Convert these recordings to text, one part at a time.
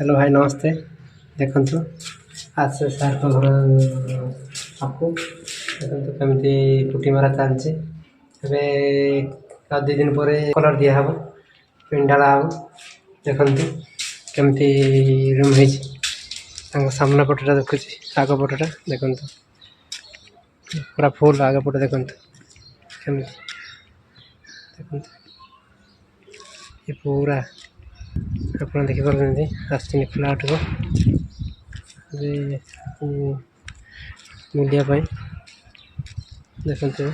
Hello भाई नमस्ते। देखो आज से सार घर आपको देखो कमी पुटी मारा चलती ए 2 दिन पर कलर दिहब पिंडाला हम देखु कमी रूम हो सामना पटटा देखुच आग पटटा देखु पूरा फुल आग पट देखु कमी देखु ये पूरा आप देखिपारे आसनी फ्लाट को बुलायापाई देखते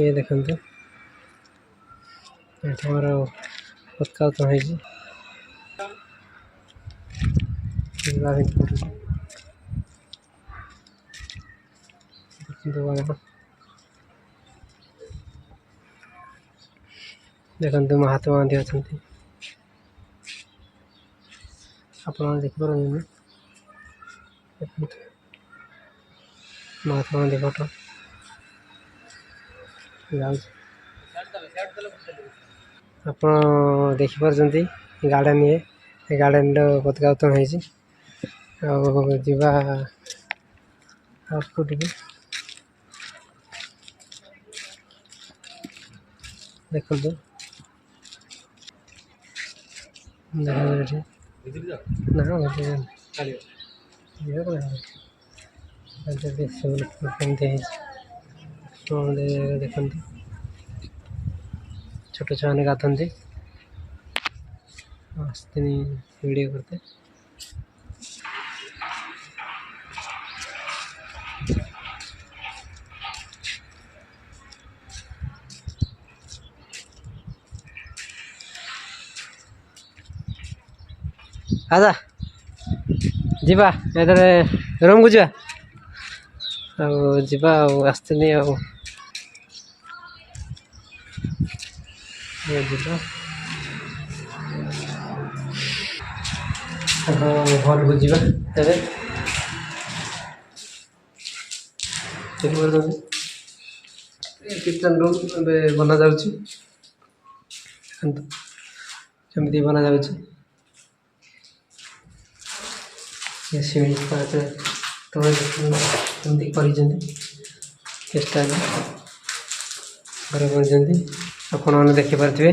ये देखते हमारा पत्का तो है देखते महात्मा गांधी अच्छा आप देखिपारे महात्मा गांधी फोटो आप देखिपारे गार्डन ये गार्डन पताका उत्तोलन हो जावा देखो देखते छोट छुआ मैंने गाधती वीडियो करते आजा जीवा इधर रूम को जा जीवा आसनी हॉल को जीवा तेरे किचन रूम बना जामती बना जा सीढ़ी तले कमी कर चेष्टा घर कर देखिपारे।